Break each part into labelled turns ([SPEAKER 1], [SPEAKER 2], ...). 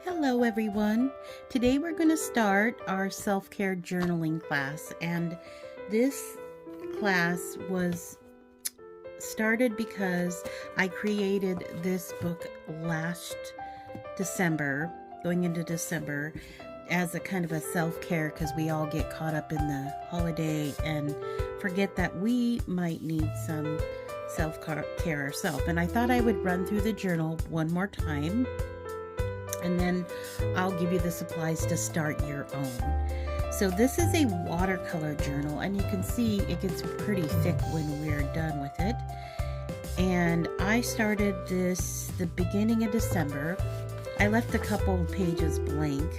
[SPEAKER 1] Hello everyone. Today we're going to start our self-care journaling class, and this class was started because I created this book last December, going into December, as a kind of a self-care because we all get caught up in the holiday and forget that we might need some self-care ourselves. And I thought I would run through the journal one more time, and then I'll give you the supplies to start your own. So this is a watercolor journal, and you can see it gets pretty thick when we're done with it. And I started this the beginning of December. I left a couple pages blank,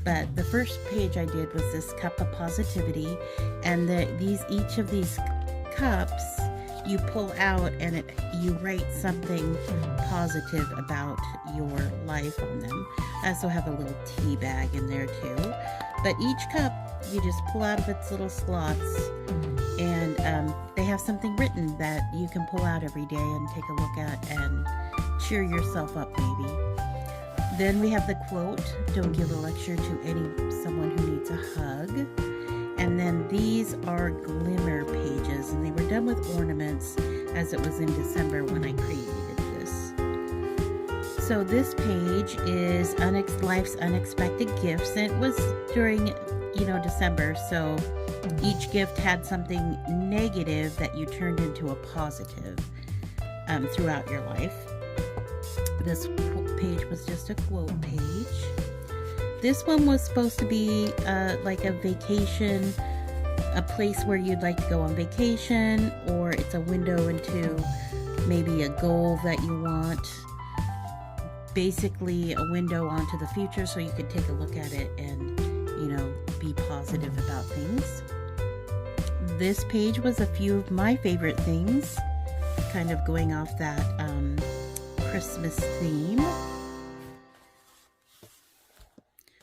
[SPEAKER 1] but the first page I did was this cup of positivity, and each of these cups you pull out and you write something positive about your life on them. I also have a little tea bag in there too. But each cup you just pull out of its little slots, and they have something written that you can pull out every day and take a look at and cheer yourself up maybe. Then we have the quote, "Don't give a lecture to someone who needs a hug." And then these are glimmer pages, and they were done with ornaments as it was in December when I created this. So this page is Life's Unexpected Gifts, and it was during, December, so each gift had something negative that you turned into a positive throughout your life. This page was just a quote page. This one was supposed to be like a vacation, a place where you'd like to go on vacation, or it's a window into maybe a goal that you want. Basically a window onto the future so you could take a look at it and, be positive about things. This page was a few of my favorite things, kind of going off that Christmas theme.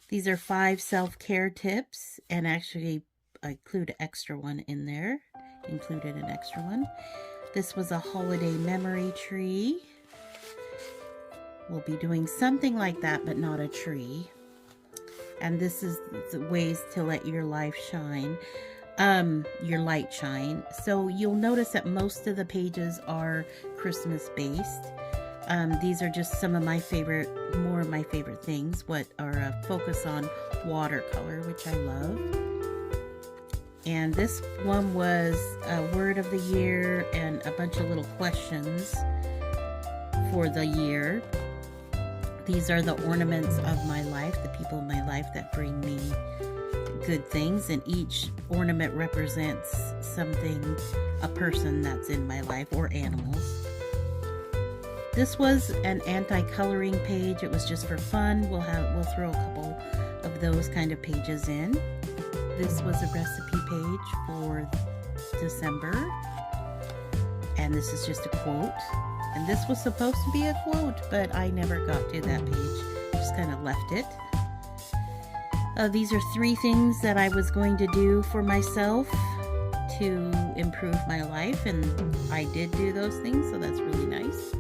[SPEAKER 1] These are 5 self-care tips, and actually I included an extra one in there. This was a holiday memory tree. We'll be doing something like that, but not a tree. And this is the ways to let your life shine, your light shine. So you'll notice that most of the pages are Christmas based. These are just some of more of my favorite things, what are a focus on watercolor, which I love. And this one was a word of the year and a bunch of little questions for the year. These are the ornaments of my life, the people in my life that bring me good things, and each ornament represents something, a person that's in my life, or animals. This was an anti-coloring page. It was just for fun. We'll throw a couple of those kind of pages in. This was a recipe page for December, and this is just a quote. And this was supposed to be a quote, but I never got to that page. Just kind of left it. These are 3 things that I was going to do for myself to improve my life, and I did do those things, so that's really nice.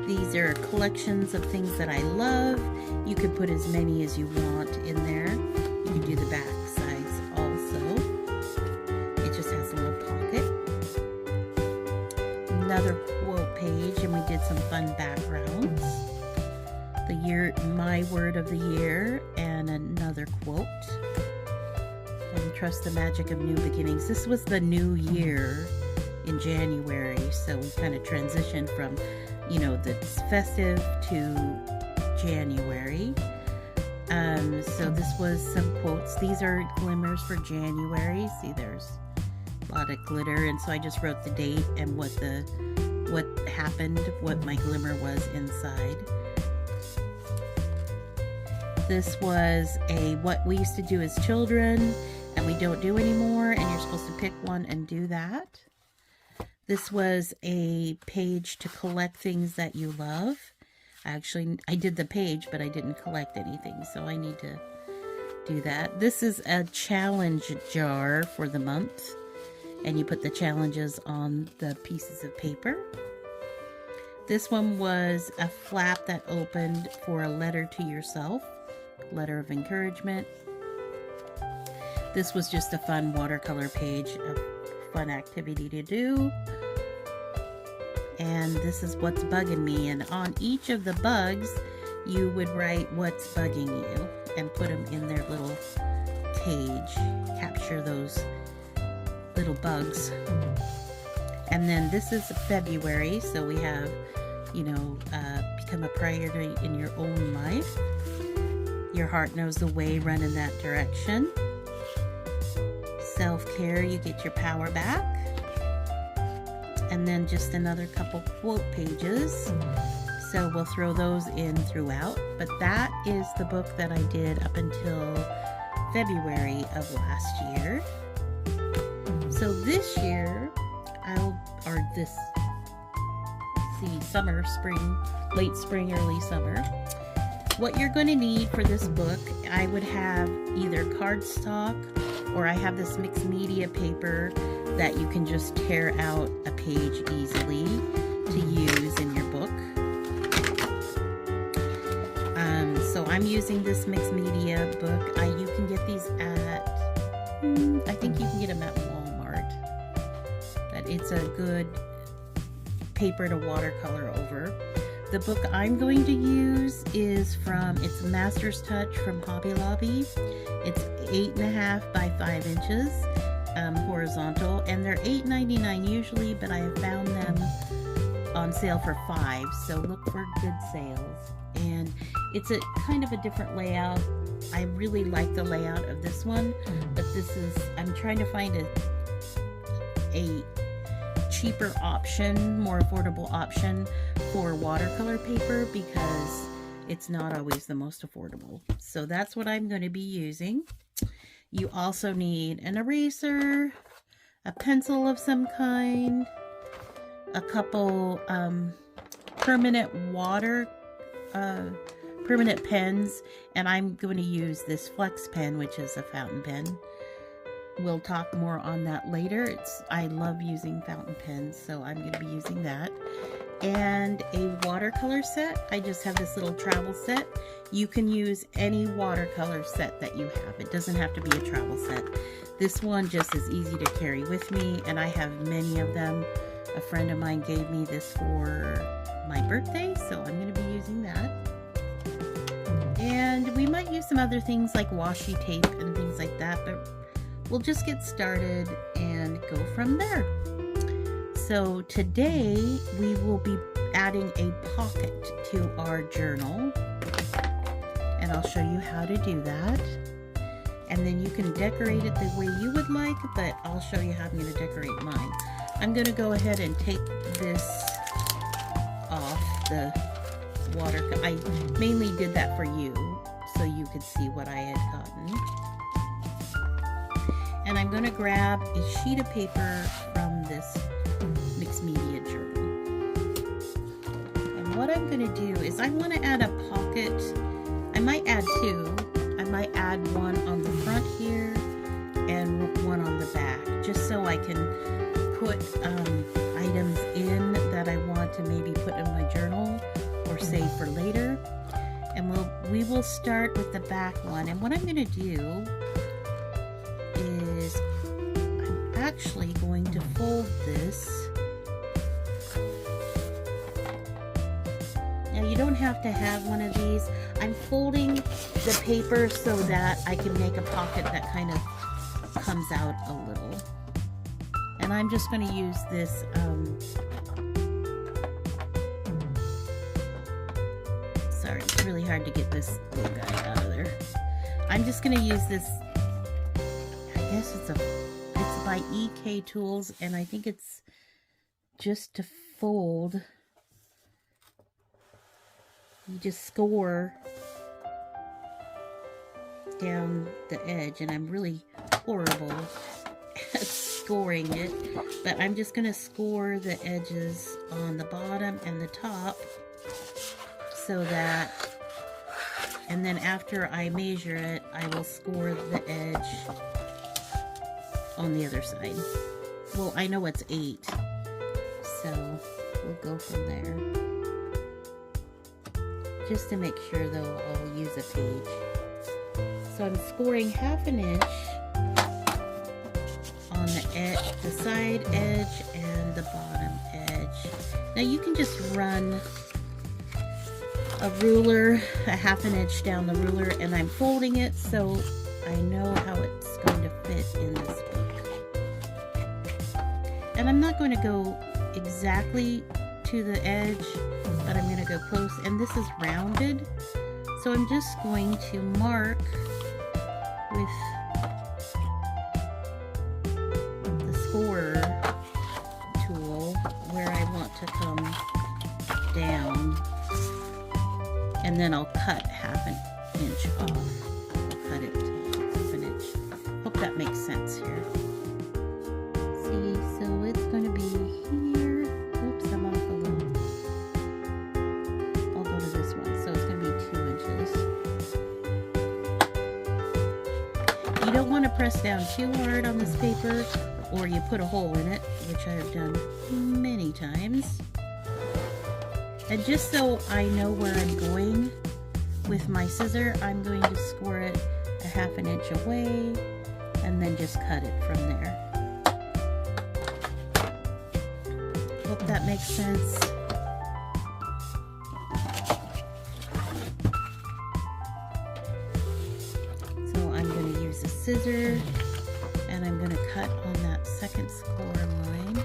[SPEAKER 1] These are collections of things that I love. You could put as many as you want in there. You can do the back sides also. It just has a little pocket. Another quote page, and we did some fun backgrounds. My word of the year, and another quote. And trust the magic of new beginnings. This was the new year in January, so we kind of transitioned from the festive to January. So this was some quotes. These are glimmers for January. See, there's a lot of glitter, and so I just wrote the date and what happened, what my glimmer was inside. This was what we used to do as children and we don't do anymore, and you're supposed to pick one and do that. This was a page to collect things that you love. Actually, I did the page, but I didn't collect anything, so I need to do that. This is a challenge jar for the month, and you put the challenges on the pieces of paper. This one was a flap that opened for a letter to yourself, letter of encouragement. This was just a fun watercolor page, a fun activity to do. And this is what's bugging me. And on each of the bugs, you would write what's bugging you and put them in their little cage, capture those little bugs. And then this is February, so we have, you know, become a priority in your own life. Your heart knows the way, run in that direction. Self-care, you get your power back. And then just another couple quote pages. So we'll throw those in throughout. But that is the book that I did up until February of last year. So this year, summer, spring, late spring, early summer. What you're going to need for this book, I would have either cardstock, or I have this mixed media paper that you can just tear out a page easily to use in your book. So I'm using this mixed media book. You can get these at, I think you can get them at Walmart. But it's a good paper to watercolor over. The book I'm going to use is it's Master's Touch from Hobby Lobby. It's 8.5 by 5 inches horizontal, and they're $8.99 usually, but I have found them on sale for $5, so look for good sales. And it's a kind of a different layout. I really like the layout of this one, but I'm trying to find a cheaper option, more affordable option for watercolor paper, because it's not always the most affordable. So that's what I'm going to be using. You also need an eraser, a pencil of some kind, a couple permanent pens, and I'm going to use this Flex pen, which is a fountain pen. We'll talk more on that later. I love using fountain pens, so I'm going to be using that. And a watercolor set. I just have this little travel set. You can use any watercolor set that you have. It doesn't have to be a travel set. This one just is easy to carry with me, and I have many of them. A friend of mine gave me this for my birthday, so I'm going to be using that. And we might use some other things like washi tape and things like that, but we'll just get started and go from there. So today we will be adding a pocket to our journal, and I'll show you how to do that. And then you can decorate it the way you would like, but I'll show you how I'm going to decorate mine. I'm going to go ahead and take this off the water. I mainly did that for you, so you could see what I had gotten. And I'm going to grab a sheet of paper from this mixed media journal. And what I'm going to do is I want to add a pocket. I might add two. I might add one on the front here and one on the back, just so I can put items in that I want to maybe put in my journal or save for later. And we will start with the back one. And what I'm going to do is I'm actually going to fold this. Now you don't have to have one of these. I'm folding the paper so that I can make a pocket that kind of comes out a little. And I'm just going to use this sorry, it's really hard to get this little guy out of there. I'm just going to use this, I guess it's by EK Tools, and I think it's just to fold. You just score down the edge, and I'm really horrible at scoring it, but I'm just going to score the edges on the bottom and the top so that, and then after I measure it, I will score the edge on the other side. Well, I know it's 8, so we'll go from there. Just to make sure though, I'll use a page. So I'm scoring 1/2 inch on the side edge and the bottom edge. Now you can just run a ruler 1/2 inch down the ruler, and I'm folding it so I know how it's going to fit in this book. And I'm not going to go exactly to the edge, but I'm going to go close, and this is rounded, so I'm just going to mark with the scorer tool where I want to come down, and then I'll cut 1/2 inch off. I'll cut it to 1/2 inch. Hope that makes sense here. See, so it's going to be here. Oops, I'm off a little. I'll go to this one. So it's going to be 2 inches. You don't want to press down too hard on this paper, or you put a hole in it, which I have done many times. And just so I know where I'm going with my scissor, I'm going to score it 1/2 inch away and then just cut it from there. Hope that makes sense. So I'm going to use a scissor, and I'm going to cut on that second score line.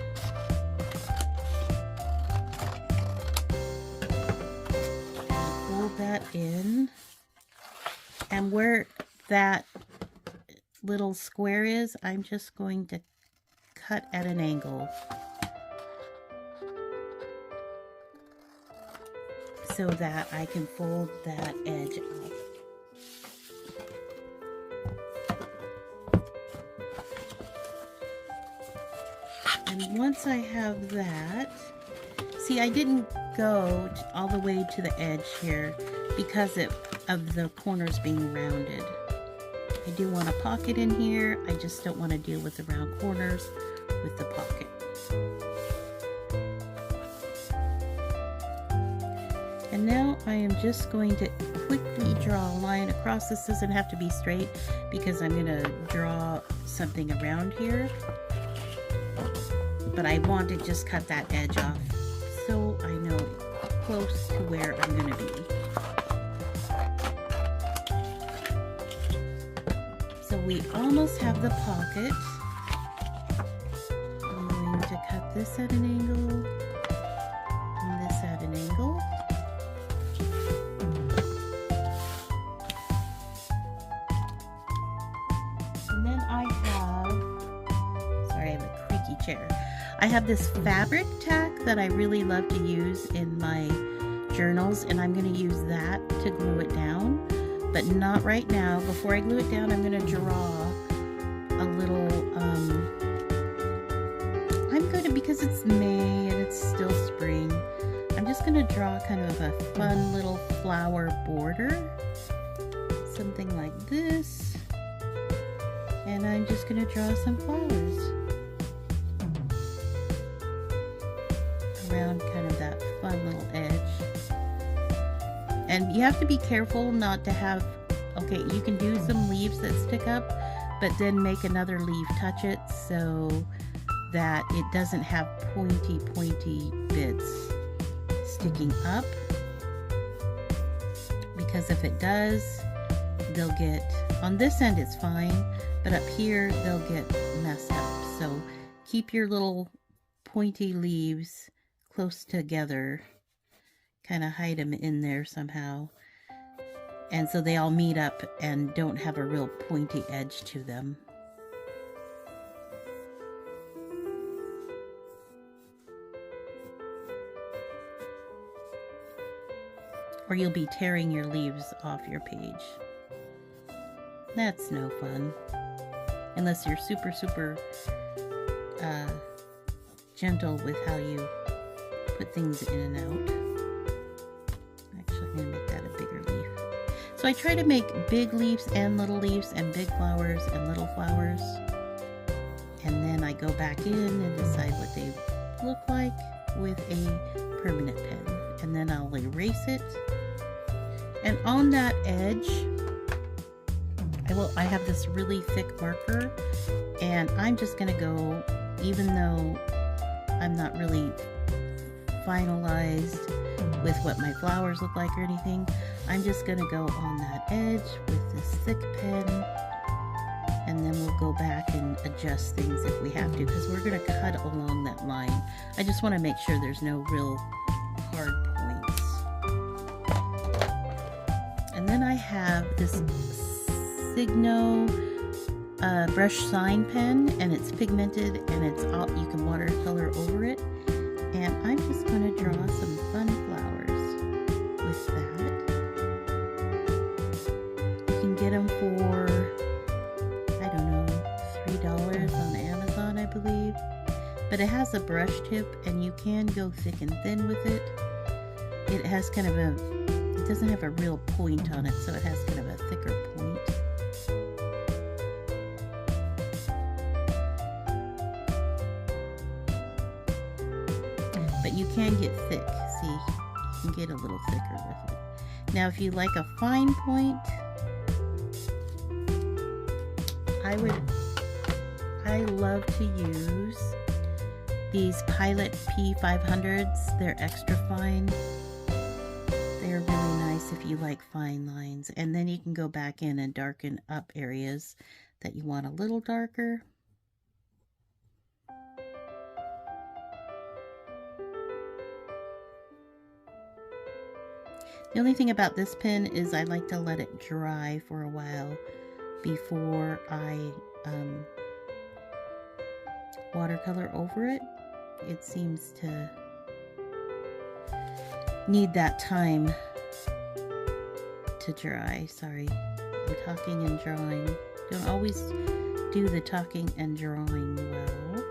[SPEAKER 1] Fold that in, and where that little square is, I'm just going to cut at an angle so that I can fold that edge up. And once I have that, see, I didn't go all the way to the edge here because of the corners being rounded. I do want a pocket in here. I just don't want to deal with the round corners with the pocket. And now I am just going to quickly draw a line across. This doesn't have to be straight because I'm going to draw something around here. But I want to just cut that edge off so I know close to where I'm going to be. So we almost have the pocket. I'm going to cut this at an angle and this at an angle. And then I have a creaky chair. I have this fabric tack that I really love to use in my journals, and I'm going to use that to glue it down, but not right now. Before I glue it down, I'm going to draw a little, because it's May and it's still spring, I'm just going to draw kind of a fun little flower border, something like this, and I'm just going to draw some flowers around kind of that fun little edge. And you have to be careful not to have, okay, you can do some leaves that stick up, but then make another leaf touch it so that it doesn't have pointy bits sticking up, because if it does, they'll get, on this end it's fine, but up here they'll get messed up. So keep your little pointy leaves close together, kind of hide them in there somehow, and so they all meet up and don't have a real pointy edge to them. Or you'll be tearing your leaves off your page. That's no fun. Unless you're super gentle with how you put things in and out. Actually, I'm going to make that a bigger leaf. So I try to make big leaves and little leaves, and big flowers and little flowers. And then I go back in and decide what they look like with a permanent pen. And then I'll erase it And on that edge, I have this really thick marker, and I'm just going to go, even though I'm not really finalized with what my flowers look like or anything, I'm just going to go on that edge with this thick pen, and then we'll go back and adjust things if we have to, because we're going to cut along that line. I just want to make sure there's no real hard points. And then I have this Signo brush sign pen, and it's pigmented, and it's all, you can watercolor over it. And I'm just going to draw some fun flowers with that. You can get them for, I don't know, $3 on Amazon, I believe. But it has a brush tip, and you can go thick and thin with it. It has kind of a, it doesn't have a real point on it, so it has kind of a thicker point. But you can get thick. See, you can get a little thicker with it. Now, if you like a fine point, I love to use these Pilot P500s. They're extra fine. They're really nice if you like fine lines. And then you can go back in and darken up areas that you want a little darker. The only thing about this pen is I like to let it dry for a while before I watercolor over it. It seems to need that time to dry. Sorry, I'm talking and drawing. Don't always do the talking and drawing well.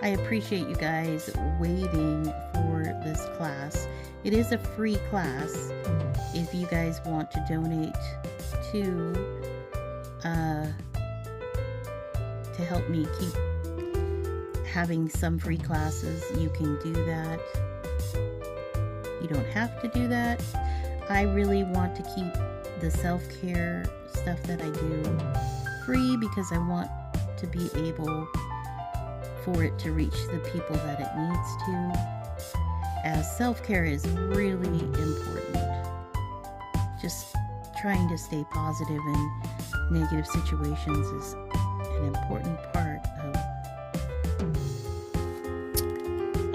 [SPEAKER 1] I appreciate you guys waiting for this class. It is a free class if you guys want to donate to help me keep having some free classes. You can do that. You don't have to do that. I really want to keep the self-care stuff that I do free because I want to be able for it to reach the people that it needs to, as self-care is really important. Just trying to stay positive in negative situations is an important part of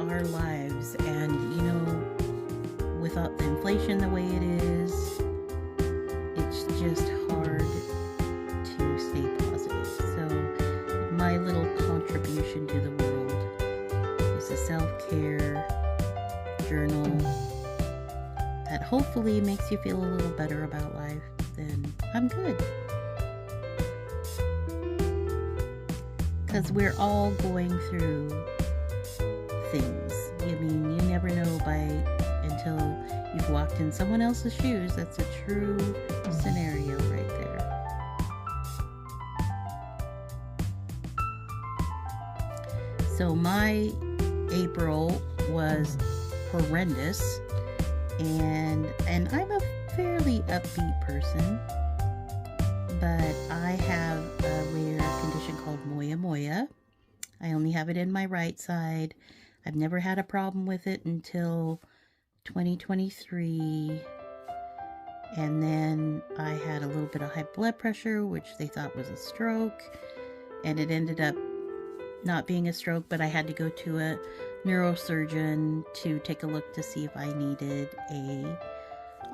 [SPEAKER 1] our lives. And you know, without the inflation the way it is, it's just hard to stay positive. So my little contribution to the world is a self-care journal that hopefully makes you feel a little better about life. Then I'm good. Because we're all going through things. I mean, you never know until you've walked in someone else's shoes. That's a true scenario right there. So my April was horrendous, and I'm a fairly upbeat person, but I have a rare condition called moya moya. I only have it in my right side. I've never had a problem with it until 2023, and then I had a little bit of high blood pressure, which they thought was a stroke, and it ended up not being a stroke, but I had to go to a neurosurgeon to take a look to see if I needed a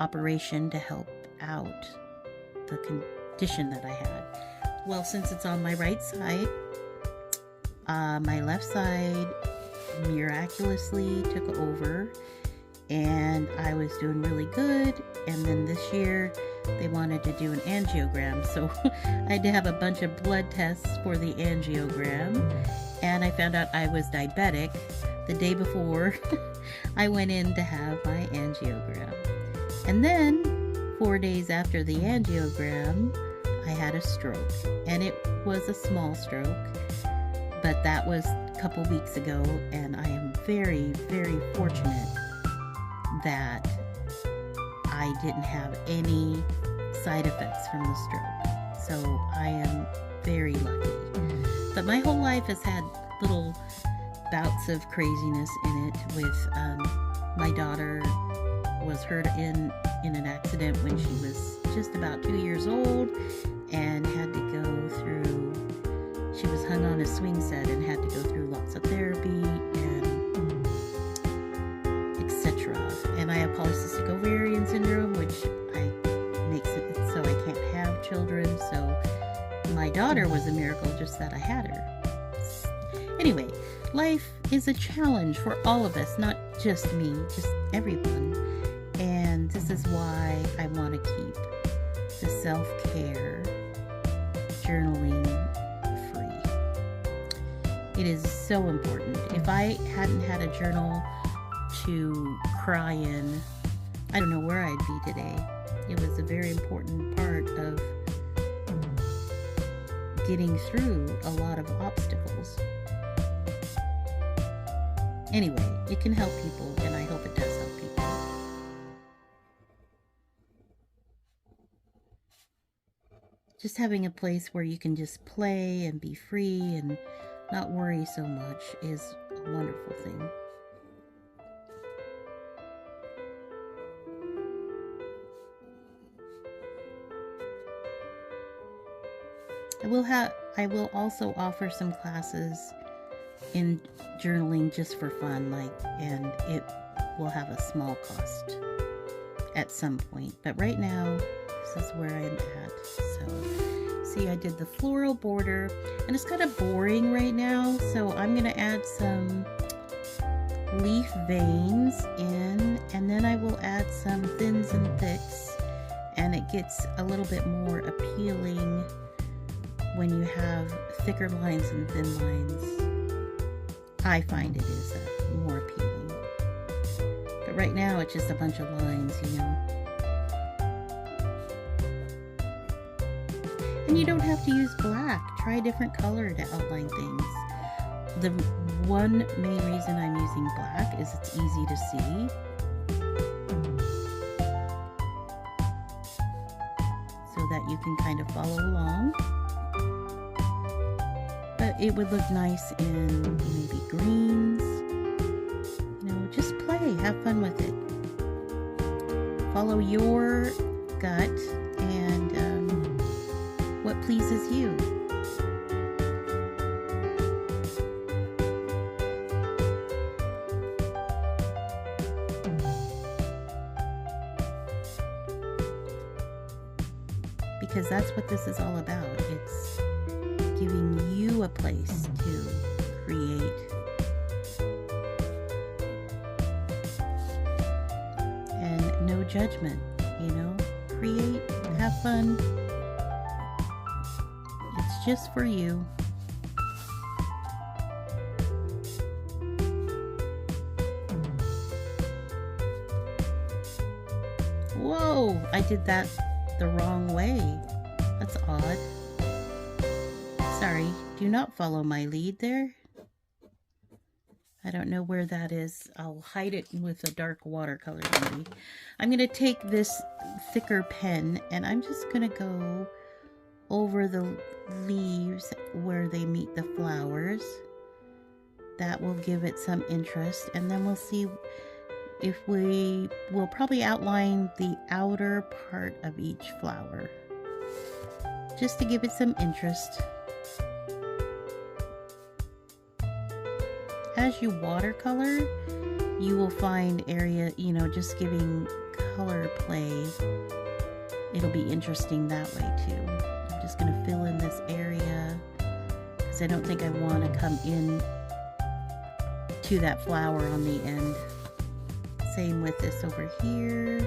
[SPEAKER 1] operation to help out the condition that I had. Well, since it's on my right side, my left side miraculously took over, and I was doing really good. And then this year they wanted to do an angiogram, so I had to have a bunch of blood tests for the angiogram, and I found out I was diabetic the day before I went in to have my angiogram. And then 4 days after the angiogram, I had a stroke, and it was a small stroke, but that was a couple weeks ago, and I am very, very fortunate that I didn't have any side effects from the stroke. So I am very lucky. But my whole life has had little bouts of craziness in it with my daughter was hurt in an accident when she was just about 2 years old and had to go through, she was hung on a swing set and had to go through lots of therapy and etc. And I have polycystic ovarian syndrome, which makes it so I can't have children. So my daughter was a miracle, just that I had her. Anyway, life is a challenge for all of us, not just me, just everyone. And this is why I want to keep the self-care journaling free. It is so important. If I hadn't had a journal to cry in, I don't know where I'd be today. It was a very important part of getting through a lot of obstacles. Anyway, it can help people, and I hope it does help people. Just having a place where you can just play and be free and not worry so much is a wonderful thing. I will also offer some classes in journaling just for fun, and it will have a small cost at some point. But right now, this is where I'm at. So, see, I did the floral border, and it's kind of boring right now, so I'm going to add some leaf veins in, and then I will add some thins and thicks, and it gets a little bit more appealing when you have thicker lines and thin lines. I find it is more appealing. But right now it's just a bunch of lines, you know. And you don't have to use black. Try a different color to outline things. The one main reason I'm using black is it's easy to see. So that you can kind of follow along. But it would look nice in maybe greens. You know, just play, have fun with it. Follow your gut and what pleases you. Because that's what this is all about. It's giving you a place to create. And no judgment, you know. Create, have fun. It's just for you. Whoa, I did that the wrong way. That's odd. Sorry, do not follow my lead there. I don't know where that is. I'll hide it with a dark watercolor maybe. I'm going to take this thicker pen and I'm just going to go over the leaves where they meet the flowers. That will give it some interest, and then we'll see if we'll probably outline the outer part of each flower just to give it some interest. As you watercolor, you will find area, you know, just giving color play. It'll be interesting that way too. I'm just going to fill in this area because I don't think I want to come in to that flower on the end. Same with this over here.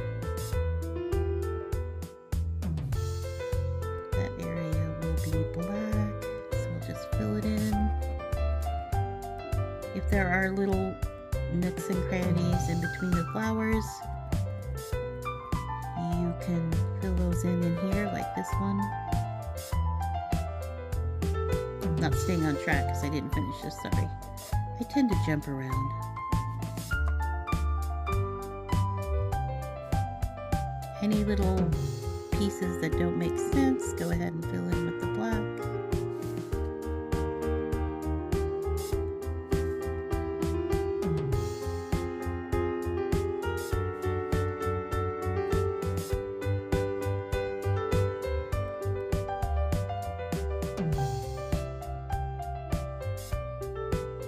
[SPEAKER 1] That area will be black, so we'll just fill it in. If there are little nooks and crannies in between the flowers, you can fill those in here, like this one. I'm not staying on track because I didn't finish this, sorry. I tend to jump around. Any little pieces that don't make sense, go ahead and fill in with the black.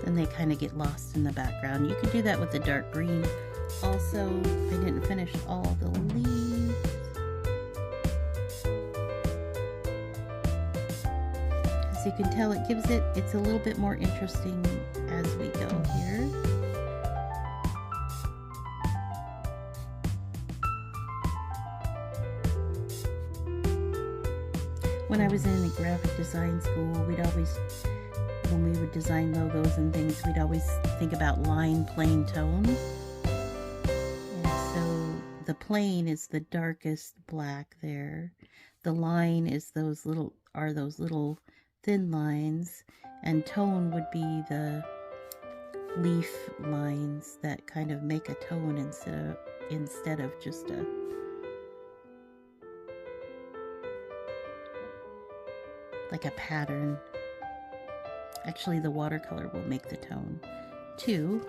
[SPEAKER 1] And they kind of get lost in the background. You could do that with the dark green. Also, I didn't finish all the leaves. As you can tell, it's a little bit more interesting as we go here. When I was in a graphic design school, when we would design logos and things, we'd always think about line, plane, tone. And so the plane is the darkest black there. The line is those little thin lines, and tone would be the leaf lines that kind of make a tone instead of just like a pattern. Actually, the watercolor will make the tone too.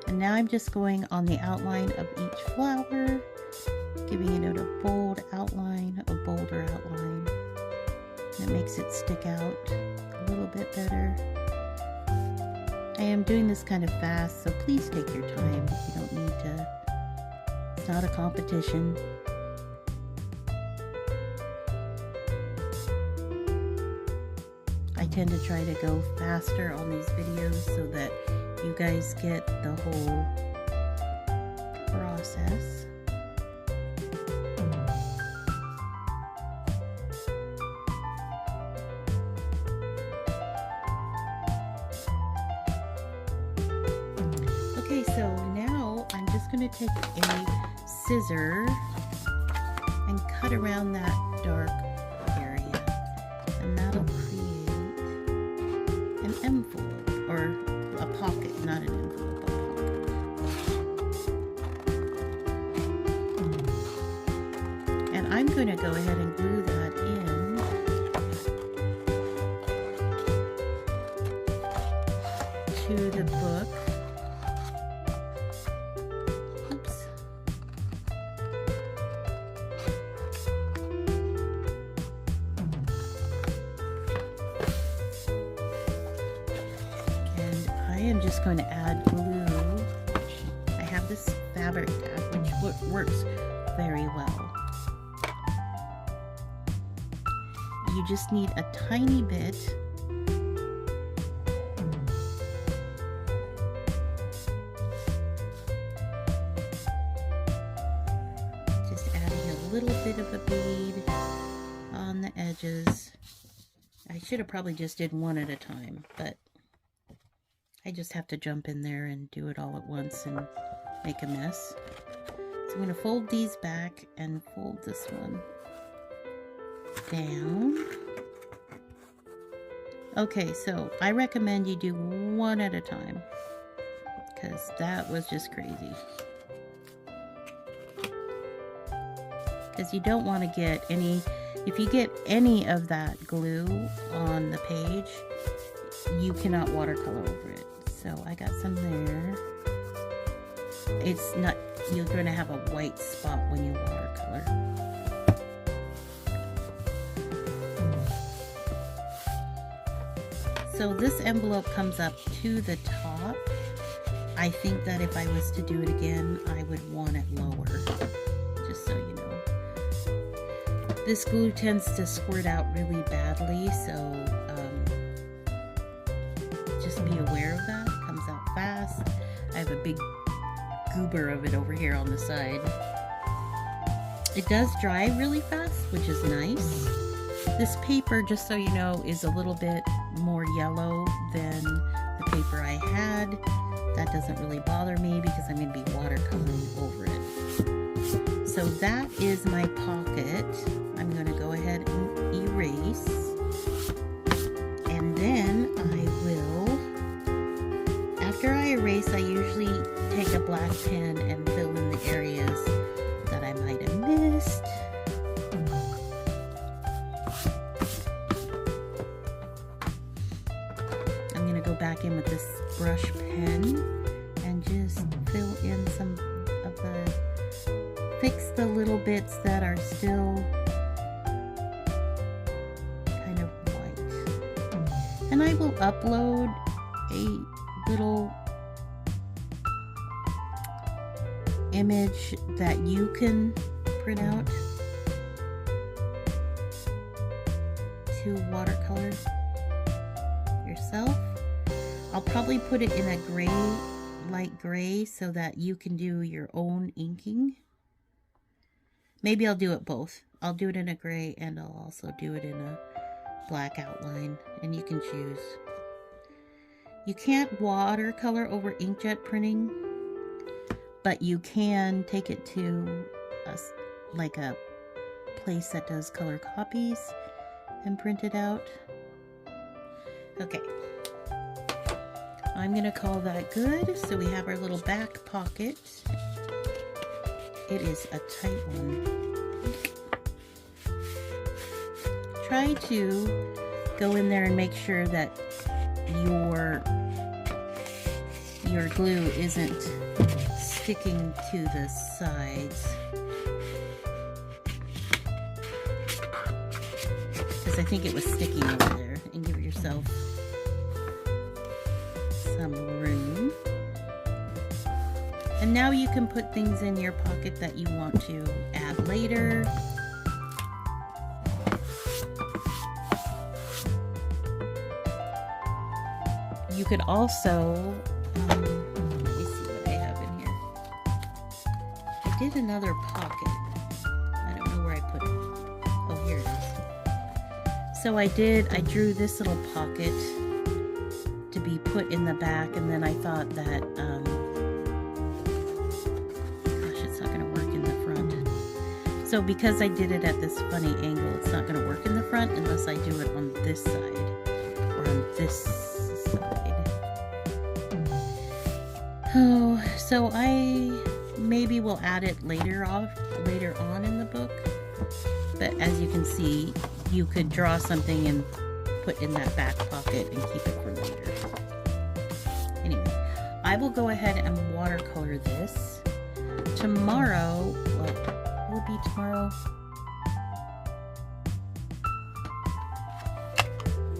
[SPEAKER 1] And now I'm just going on the outline of each flower, giving it a bold outline, a bolder outline. That makes it stick out a little bit better. I am doing this kind of fast, so please take your time. You don't need to. It's not a competition. I tend to try to go faster on these videos so that you guys get the whole process. Okay, so now I'm just going to take a scissor and cut around that dark area, and that'll create an envelope, or a pocket, not an envelope, a pocket. And I'm going to go ahead and glue that in to the book. Oops. And I am just going to add glue. I have this fabric tag which works very well. You just need a tiny bit. Just adding a little bit of a bead on the edges. I should have probably just did one at a time, but I just have to jump in there and do it all at once and make a mess. So I'm going to fold these back and fold this one down. Okay, so I recommend you do one at a time because that was just crazy. Because you don't want to get any, if you get any of that glue on the page, you cannot watercolor over it. So I got some there. It's not, you're going to have a white spot when you watercolor. So this envelope comes up to the top. I think that if I was to do it again, I would want it lower, just so you know. This glue tends to squirt out really badly, so just be aware of that. It comes out fast. I have a big goober of it over here on the side. It does dry really fast, which is nice. This paper, just so you know, is a little bit more yellow than the paper I had. That doesn't really bother me because I'm going to be watercoloring over it. So that is my pocket. I'm going to go ahead and erase. And then I will, after after I erase, I usually take a black pen and fill in the areas that I might have missed. I'm going to go back in with this brush pen and just fill in some of the, fix the little bits that are still kind of white. And I will upload a little image that you can print out to watercolor yourself. I'll probably put it in a gray, light gray, so that you can do your own inking. Maybe I'll do it both. I'll do it in a gray and I'll also do it in a black outline, and you can choose. You can't watercolor over inkjet printing, but you can take it to like a place that does color copies and print it out. Okay, I'm gonna call that good. So we have our little back pocket. It is a tight one. Try to go in there and make sure that your glue isn't sticking to the sides, because I think it was sticking over there. And give yourself some room. And now you can put things in your pocket that you want to add later. You could also, let me see what I have in here. I did another pocket. I don't know where I put it. Oh, here it is. So I drew this little pocket to be put in the back, and then I thought that, gosh, it's not going to work in the front. So because I did it at this funny angle, it's not going to work in the front unless I do it on this side or on this side. Oh, so I maybe will add it later on in the book. But as you can see, you could draw something and put in that back pocket and keep it for later. Anyway, I will go ahead and watercolor this. Tomorrow, what will be tomorrow?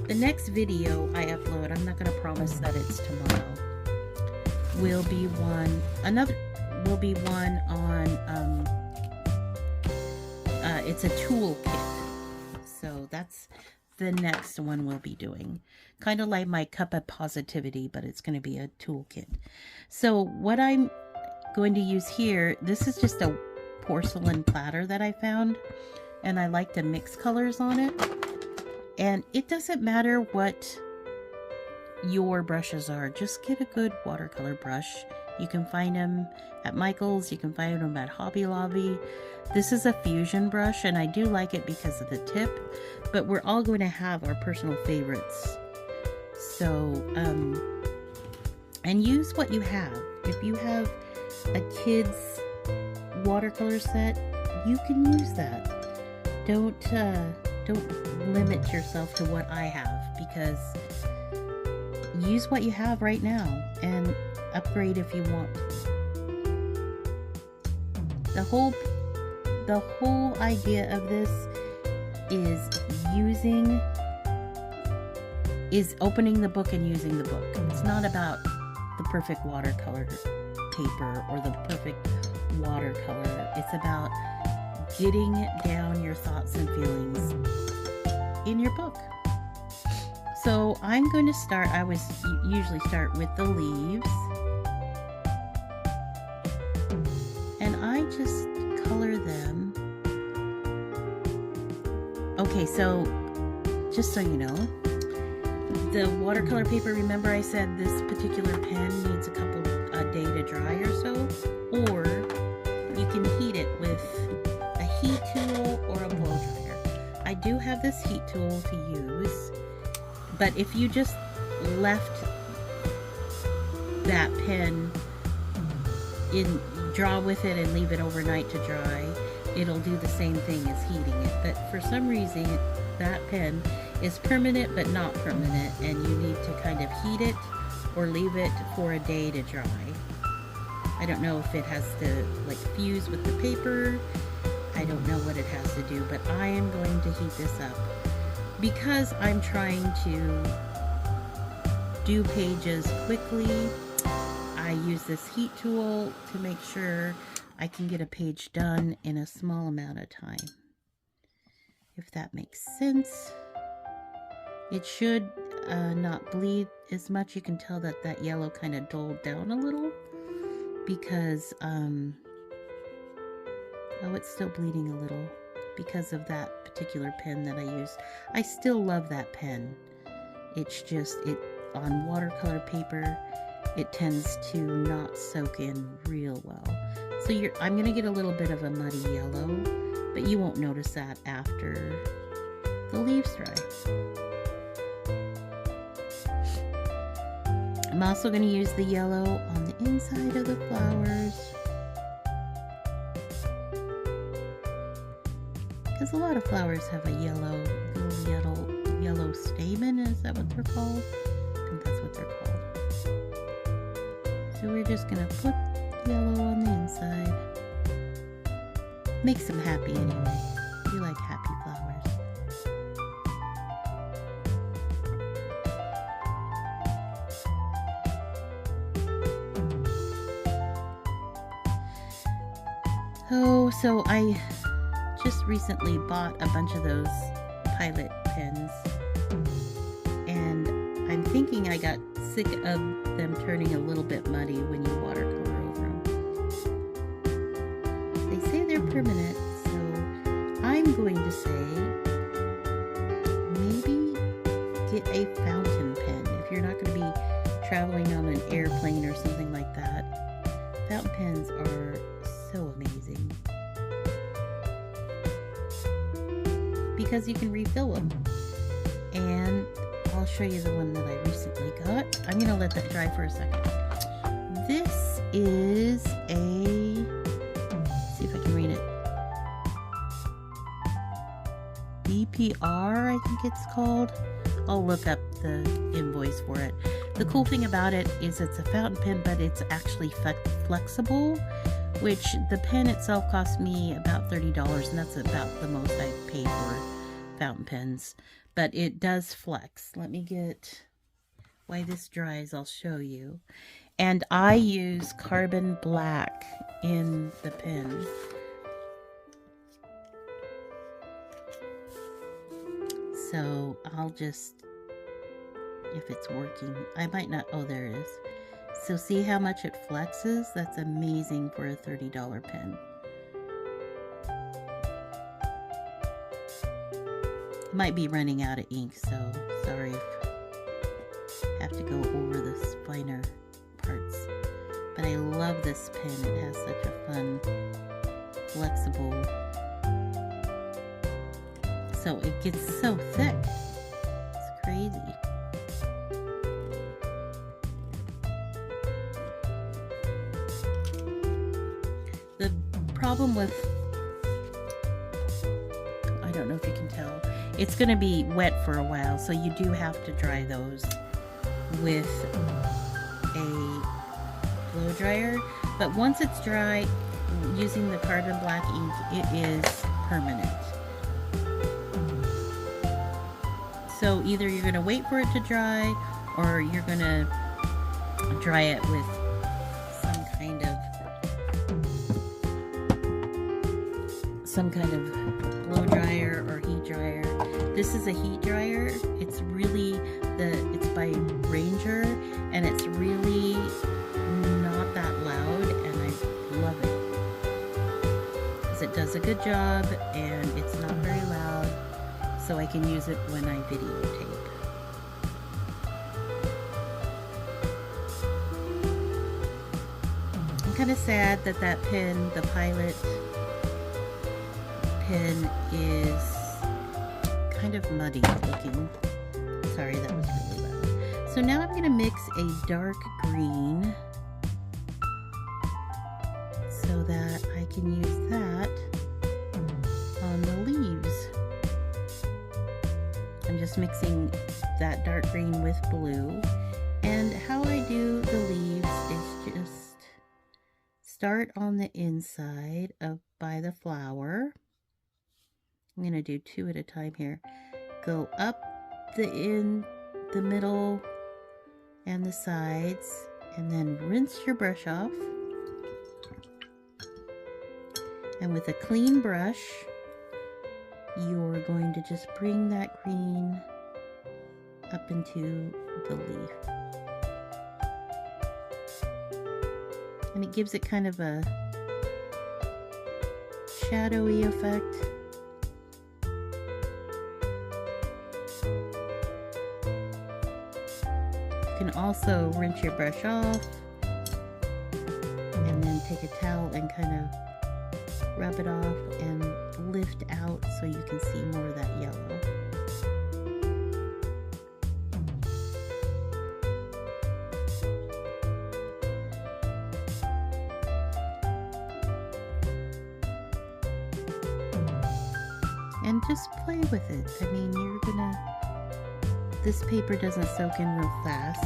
[SPEAKER 1] The next video I upload, I'm not going to promise that it's tomorrow, will be one on, it's a tool kit. So that's the next one we'll be doing. Kind of like my cup of positivity, but it's going to be a toolkit. So what I'm going to use here, this is just a porcelain platter that I found, and I like to mix colors on it. And it doesn't matter what your brushes are, just get a good watercolor brush. You can find them at Michael's, you can find them at Hobby Lobby. This is a fusion brush, and I do like it because of the tip, but we're all going to have our personal favorites. So, and use what you have. If you have a kid's watercolor set, you can use that. Don't limit yourself to what I have, because use what you have right now and upgrade if you want. The whole idea of this is opening the book and using the book. It's not about the perfect watercolor paper or the perfect watercolor. It's about getting down your thoughts and feelings in your book. So I'm going to start, I usually start with the leaves. And I just color them. Okay, so just so you know, the watercolor paper, remember I said this particular pen needs a day to dry or so, or you can heat it with a heat tool or a blow dryer. I do have this heat tool to use, but if you just left that pen draw with it and leave it overnight to dry, it'll do the same thing as heating it. But for some reason, that pen is permanent but not permanent, and you need to kind of heat it or leave it for a day to dry. I don't know if it has to like fuse with the paper. I don't know what it has to do, but I am going to heat this up because I'm trying to do pages quickly. I use this heat tool to make sure I can get a page done in a small amount of time. If that makes sense. It should not bleed as much. You can tell that that yellow kind of dulled down a little because, oh, it's still bleeding a little because of that particular pen that I used. I still love that pen. It's just, on watercolor paper, it tends to not soak in real well. So I'm going to get a little bit of a muddy yellow, but you won't notice that after the leaves dry. I'm also going to use the yellow on the inside of the flowers, because a lot of flowers have a little yellow stamen. Is that what they're called? I think that's what they're called. So we're just going to put yellow on the inside. Makes them happy anyway. We like happy flowers. Oh, so I just recently bought a bunch of those Pilot pens, and I'm thinking I got sick of them turning a little bit muddy when you watercolor over them. They say they're permanent, so I'm going to say maybe get a fountain pen if you're not going to be traveling on an airplane or something like that. Fountain pens are so amazing because you can refill them. And I'll show you the one that I recently got. I'm going to let that dry for a second. This is a, let's see if I can read it, BPR, I think it's called. I'll look up the invoice for it. The cool thing about it is it's a fountain pen, but it's actually flexible, which the pen itself cost me about $30, and that's about the most I pay for fountain pens. But it does flex. Let me get, while this dries, I'll show you. And I use carbon black in the pen. So I'll just, if it's working, I might not, oh there it is. So see how much it flexes? That's amazing for a $30 pen. Might be running out of ink, so sorry if I have to go over the finer parts. But I love this pen. It has such a fun, flexible, so it gets so thick. It's crazy. The problem with, I don't know if you can tell, it's going to be wet for a while, so you do have to dry those with a blow dryer. But once it's dry, using the carbon black ink, it is permanent. So either you're going to wait for it to dry, or you're going to dry it with some kind of blow dryer or heat dryer. This is a heat dryer. It's really it's by Ranger, and it's really not that loud, and I love it because it does a good job and it's not very loud, so I can use it when I videotape. I'm kind of sad that that pen, the Pilot pen, is kind of muddy looking. Sorry, that was really loud. So now I'm going to mix a dark green so that I can use that on the leaves. I'm just mixing that dark green with blue. And how I do the leaves is just start on the inside by the flower. I'm going to do 2 at a time here. Go up the middle and the sides, and then rinse your brush off. And with a clean brush, you're going to just bring that green up into the leaf. And it gives it kind of a shadowy effect. You can also rinse your brush off and then take a towel and kind of rub it off and lift out so you can see more of that yellow. And just play with it. I mean, this paper doesn't soak in real fast,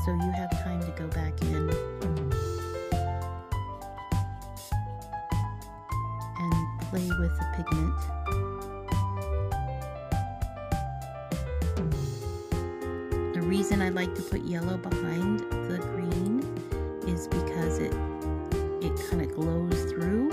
[SPEAKER 1] so you have time to go back in and play with the pigment. The reason I like to put yellow behind the green is because it kind of glows through.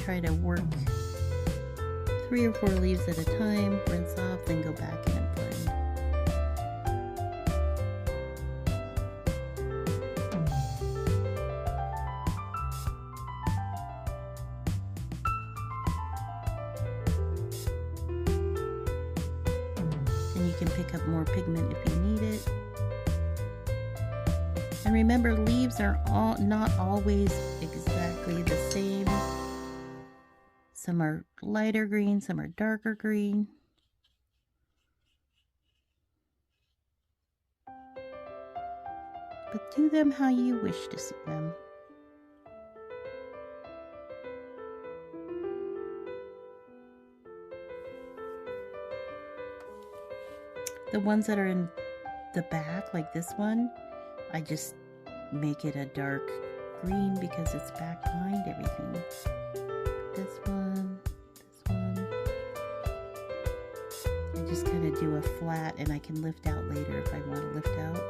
[SPEAKER 1] Try to work 3 or 4 leaves at a time, rinse off, then go back in and blend. And you can pick up more pigment if you need it. And remember, leaves are not always exactly the same. Some are lighter green, some are darker green. But do them how you wish to see them. The ones that are in the back, like this one, I just make it a dark green because it's back behind everything. This one. I just kind of do a flat, and I can lift out later if I want to lift out.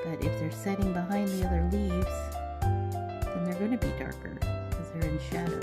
[SPEAKER 1] But if they're setting behind the other leaves, then they're going to be darker because they're in shadow.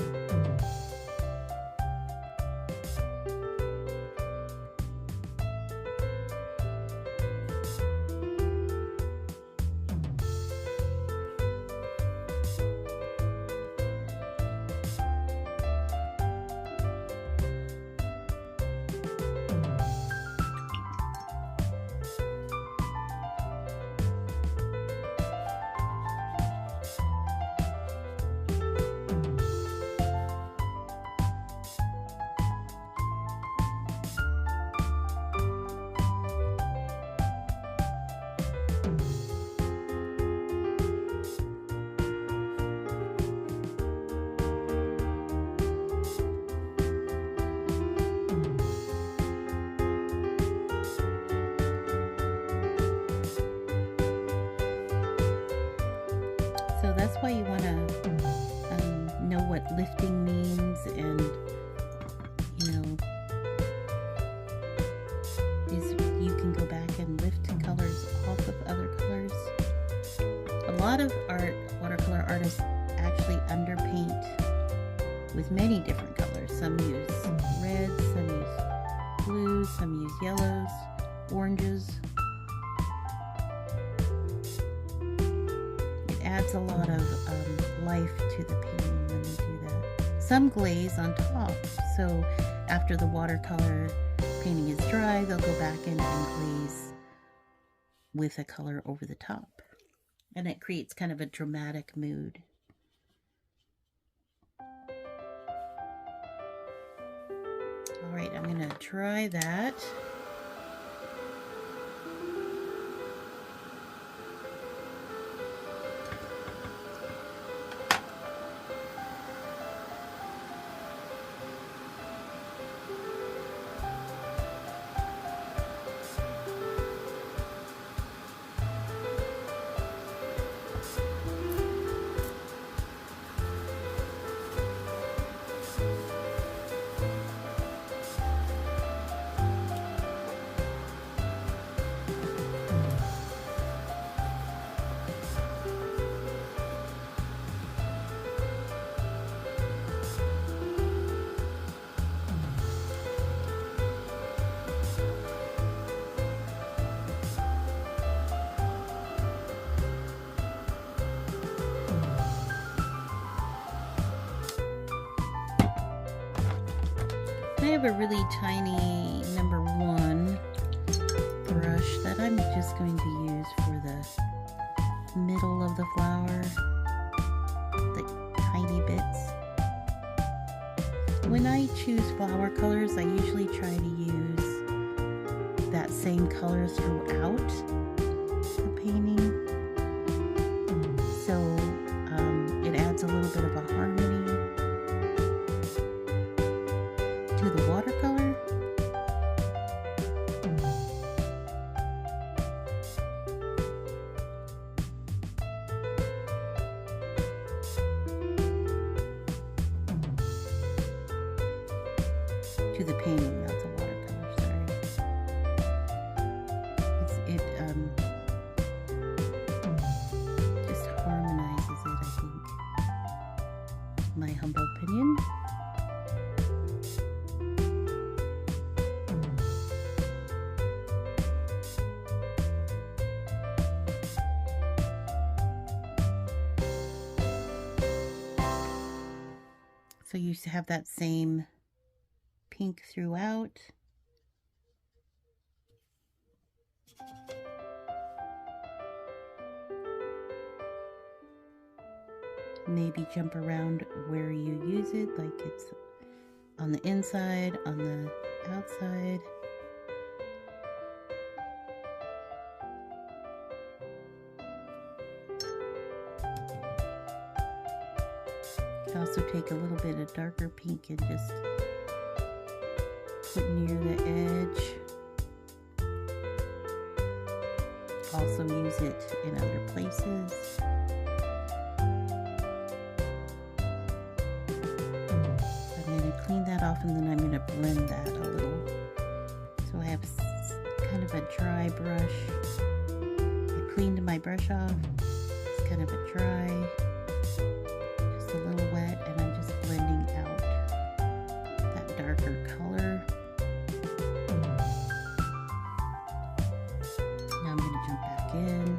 [SPEAKER 1] That's why you want to know what lifting means, and you can go back and lift colors off of other colors. A lot of watercolor artists actually underpaint with many different colors. Some use reds, some use blues, some use yellows, oranges. Adds a lot of life to the painting when they do that. Some glaze on top, so after the watercolor painting is dry, they'll go back in and glaze with a color over the top. And it creates kind of a dramatic mood. All right, I'm going to try that. I have a really tiny number 1 brush that I'm just going to use for the middle of the flower, the tiny bits. When I choose flower colors, I usually try to use that same color throughout the painting, so it adds a little bit of a harmony to the watercolor. To the painting, not the watercolor, sorry. It just harmonizes it, I think. My humble opinion. So you have that same pink throughout. Maybe jump around where you use it, like it's on the inside, on the outside. You can also take a little bit of darker pink and just put near the edge. Also use it in other places. I'm going to clean that off and then I'm going to blend that a little. So I have kind of a dry brush. I cleaned my brush off. It's kind of a dry, just a little wet, and I'm just blending out that darker color. Now I'm going to jump back in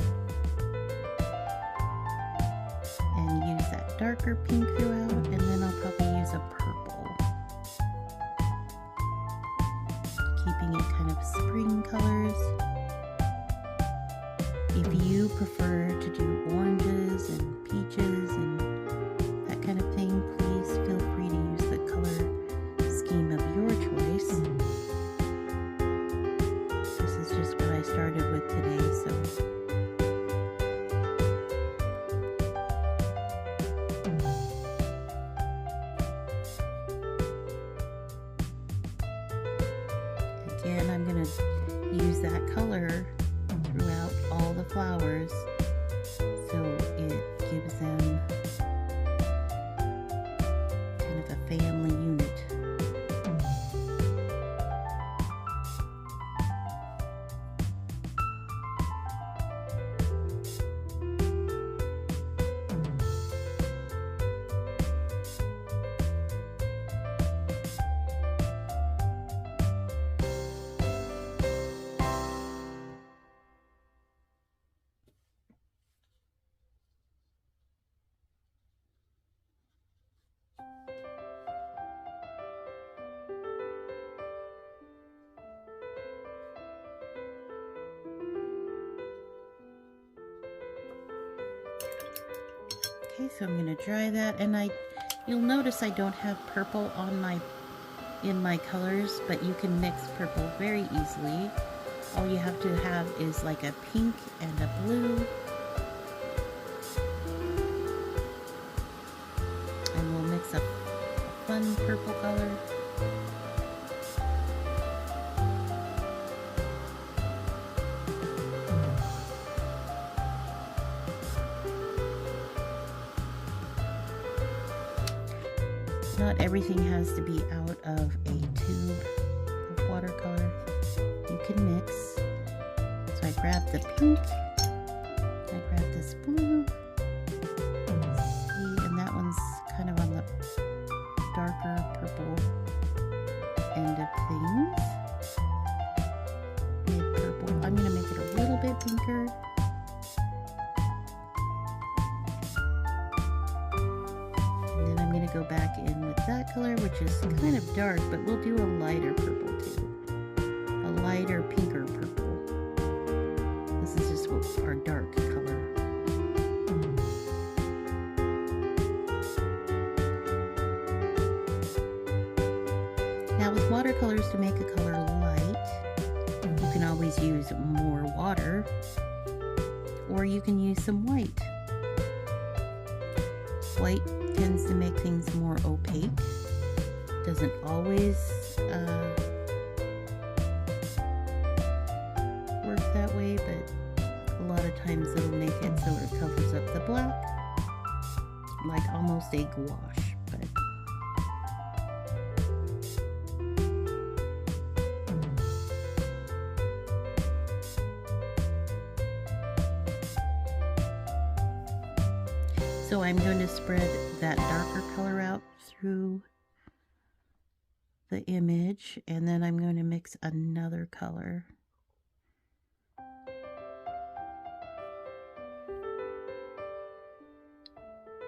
[SPEAKER 1] and use that darker pink throughout, and then I'll probably use a purple, keeping it kind of spring colors. If you prefer to do oranges and peaches and that kind of thing, please feel free to use the color scheme of your choice. This is just what I started with today, so again, I'm going to use that color throughout all the flowers so it gives them kind of a family unit. Okay, so I'm going to dry that, and you'll notice I don't have purple on in my colors, but you can mix purple very easily. All you have to have is like a pink and a blue. And we'll mix up a fun purple color. Not everything has to be out of a tube of watercolor. You can mix. So I grabbed the pink, I grabbed this blue, see, and that one's kind of on the darker purple end of things. Mid purple. I'm going to make it a little bit pinker. Go back in with that color, which is kind of dark, but we'll do a lighter purple too. A lighter pinker purple. This is just our dark color. Now with watercolors, to make a color light, you can always use more water, or you can use some white. White tends to make things more opaque. Doesn't always work that way, but a lot of times it'll make it so it covers up the black, like almost a gouache. But so I'm going to spread that darker color out through the image, and then I'm going to mix another color.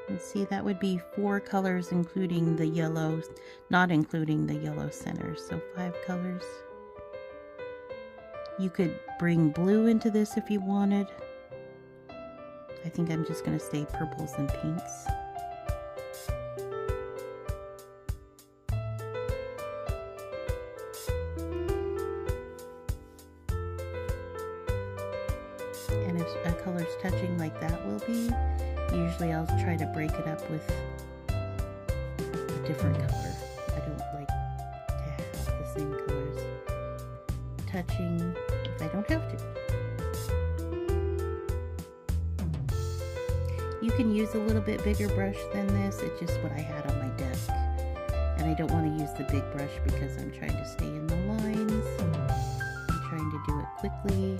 [SPEAKER 1] And see, that would be 4 colors including the yellows, not including the yellow center, so 5 colors. You could bring blue into this if you wanted. I think I'm just going to stay purples and pinks. And if a color's touching like that will be, usually I'll try to break it up with a different color. I don't like to have the same colors touching if I don't have to. You can use a little bit bigger brush than this. It's just what I had on my desk. And I don't want to use the big brush because I'm trying to stay in the lines. I'm trying to do it quickly.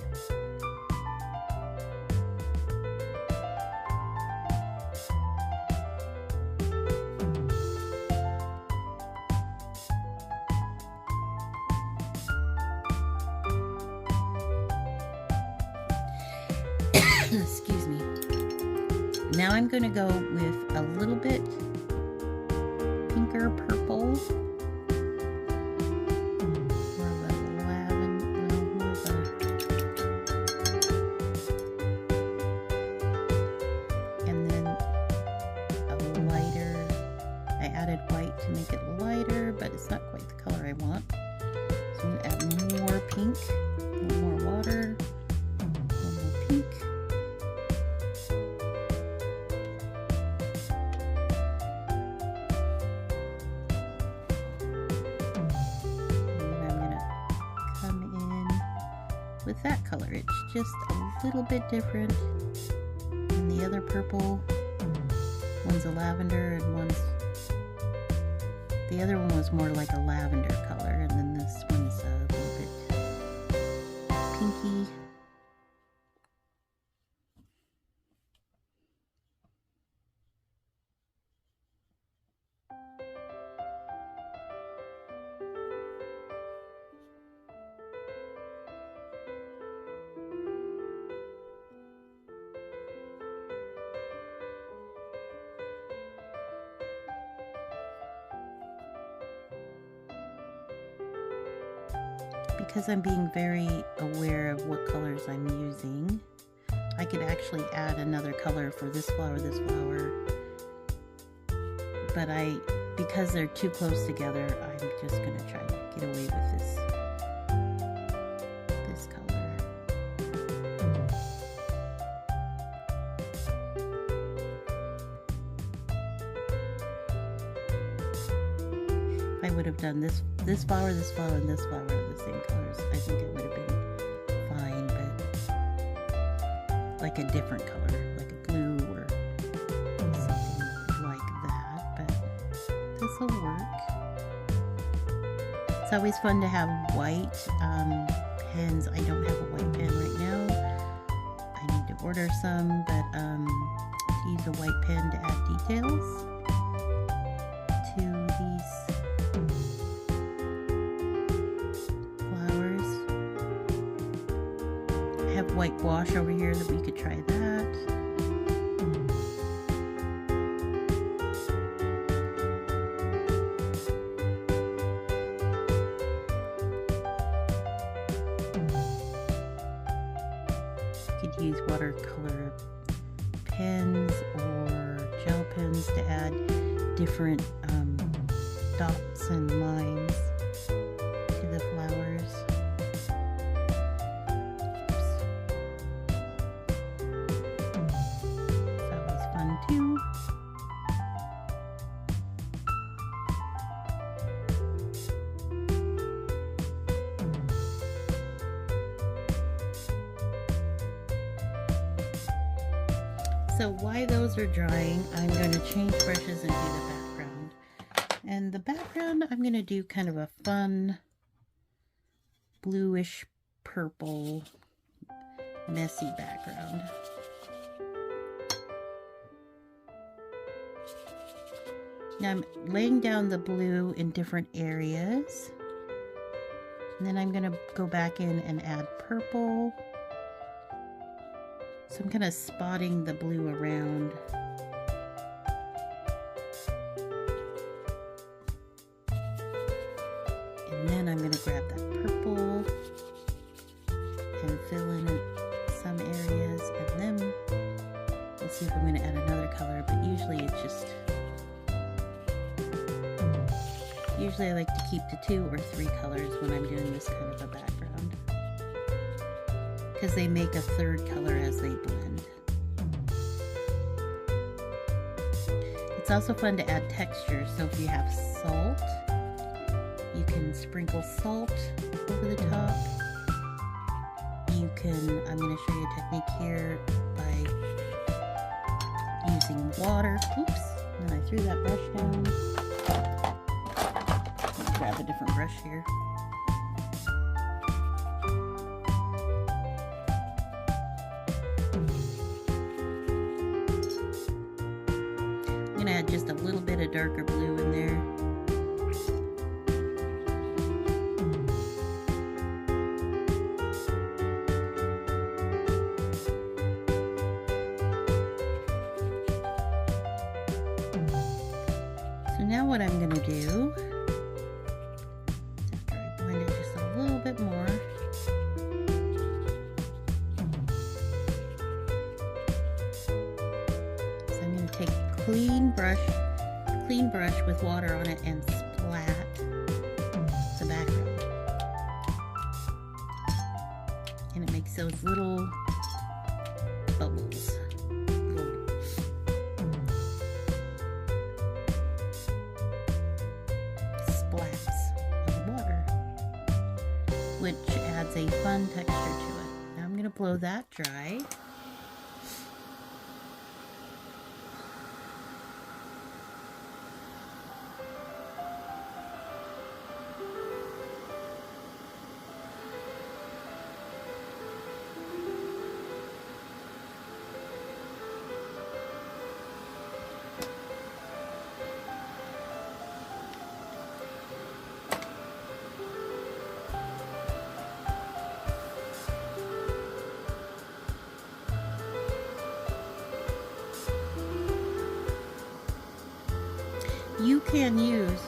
[SPEAKER 1] Excuse me. Now I'm going to go with a little bit pinker purple, more of a lavender, more of and then a lighter. I added white to make it lighter, but it's not quite the color I want. So I'm going to add more pink, a little more water, a little more pink. With that color, it's just a little bit different than the other purple. One's a lavender and the other one was more like a lavender color, and then this one's a little bit pinky. Because I'm being very aware of what colors I'm using, I could actually add another color for this flower, but because they're too close together, I'm just going to try to get away with this color. If I would have done this flower, and this flower the same colors, I think it would have been fine, but like a different color, like a blue or something like that, but this will work. It's always fun to have white pens. I don't have a white pen right now. I need to order some, but to use a white pen to add details to these flowers. I have white wash over here that we could try that. Use watercolor pens or gel pens to add different dots and lines to the flowers. It's always fun too. So while those are drying, I'm going to change brushes and do the background. And the background, I'm going to do kind of a fun bluish purple messy background. Now I'm laying down the blue in different areas. And then I'm going to go back in and add purple. So I'm kind of spotting the blue around. And then I'm going to grab that purple and fill in some areas. And then let's see if I'm going to add another color, but usually it's just... Usually I like to keep to 2 or 3 colors when I'm doing this kind of a background, because they make a third color as they blend. It's also fun to add texture, so if you have salt, you can sprinkle salt over the top. You can, I'm going to show you a technique here by using water. Oops, and I threw that brush down. Let's grab a different brush here. I'm going to add just a little bit of darker blue in there. So now what I'm going to do, after I blend it just a little bit more, so I'm going to take a clean brush with water on it and splat the background. And it makes those little bubbles. Splats of water, which adds a fun texture to it. Now I'm going to blow that dry. You can use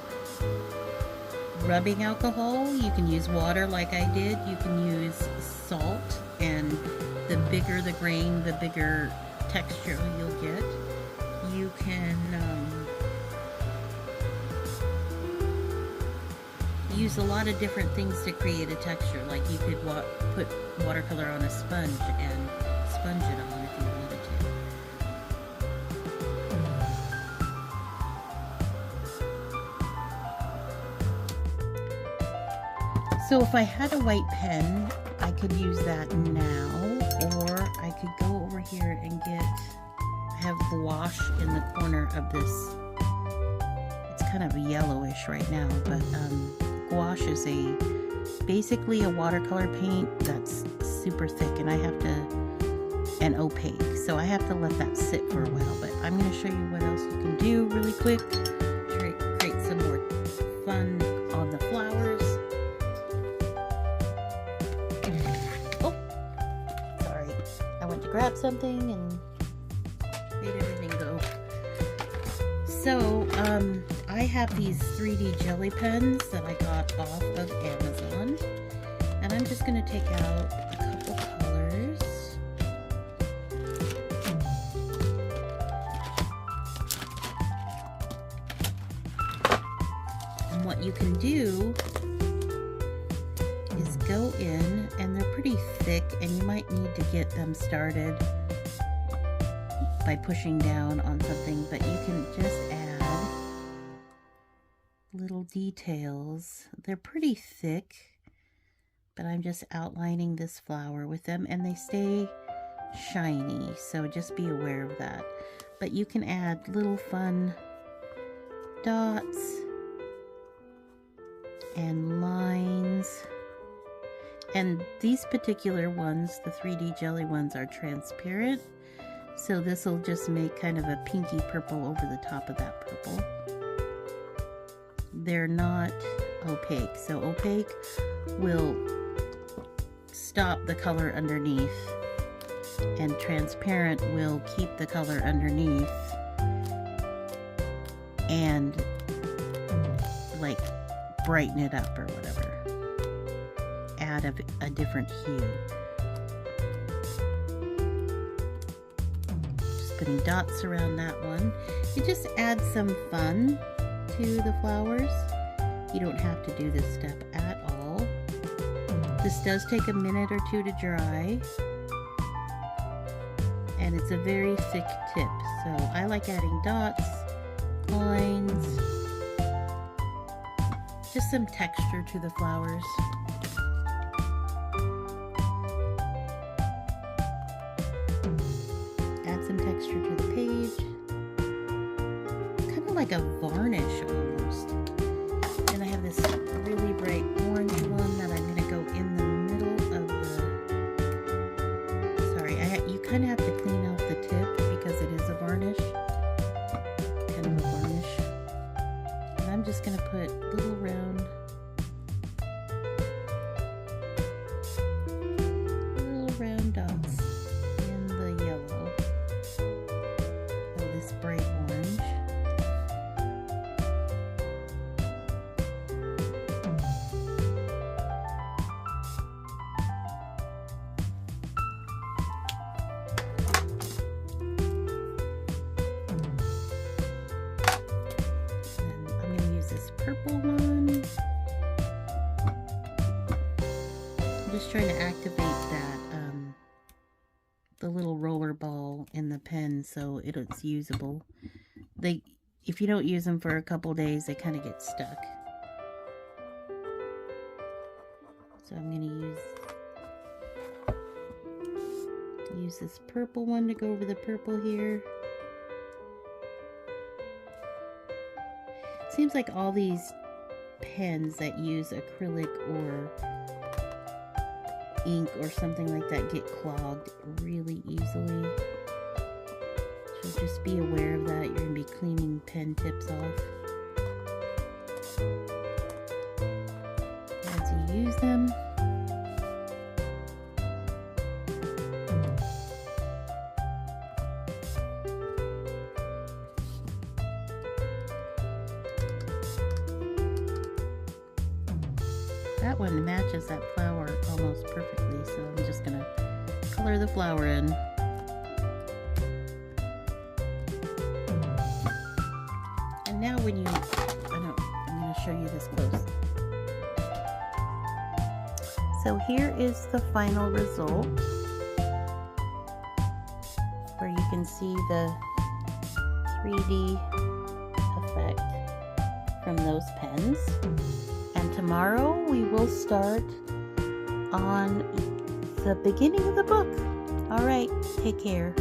[SPEAKER 1] rubbing alcohol, you can use water like I did, you can use salt, and the bigger the grain, the bigger texture you'll get. You can use a lot of different things to create a texture. Like you could put watercolor on a sponge and sponge it on if you wanted to. So if I had a white pen, I could use that now, or I could go over here and have gouache in the corner of this. It's kind of yellowish right now, but gouache is basically a watercolor paint that's super thick, and opaque, so I have to let that sit for a while. But I'm going to show you what else you can do really quick to create some more fun on the flowers. Oh, sorry, I went to grab something and made everything go. So I have these 3D jelly pens that I got off of Amazon, and I'm just going to take out a couple colors. And what you can do is go in, and they're pretty thick, and you might need to get them started by pushing down on something, but you can just add little details. They're pretty thick, but I'm just outlining this flower with them, and they stay shiny, so just be aware of that. But you can add little fun dots and lines, and these particular ones, the 3D jelly ones, are transparent, so this will just make kind of a pinky purple over the top of that purple. They're not opaque, so opaque will stop the color underneath, and transparent will keep the color underneath and like brighten it up or whatever, add a different hue. Just putting dots around that one. It just adds some fun to the flowers. You don't have to do this step at all. This does take a minute or two to dry, and it's a very thick tip, so I like adding dots, lines, just some texture to the flowers. Add some texture to the page, kind of like a varnish almost. And I have this really bright orange one that I'm going to go in the middle of the, sorry, you kind of have to clean off the tip because it is a varnish, kind of a varnish. And I'm just going to put little round dots in the yellow of this bright orange. And I'm going to use this purple one. I'm just trying to activate that the little roller ball in the pen so it's usable. If you don't use them for a couple days, they kind of get stuck. So I'm going to use this purple one to go over the purple here. Seems like all these pens that use acrylic or ink or something like that get clogged really easily. So just be aware of that. You're going to be cleaning pen tips off as you use them. That one matches that flower almost perfectly, so I'm just going to color the flower in. And now when I'm going to show you this close. So here is the final result, where you can see the 3D effect from those pens. And tomorrow we will start on the beginning of the book. All right, take care.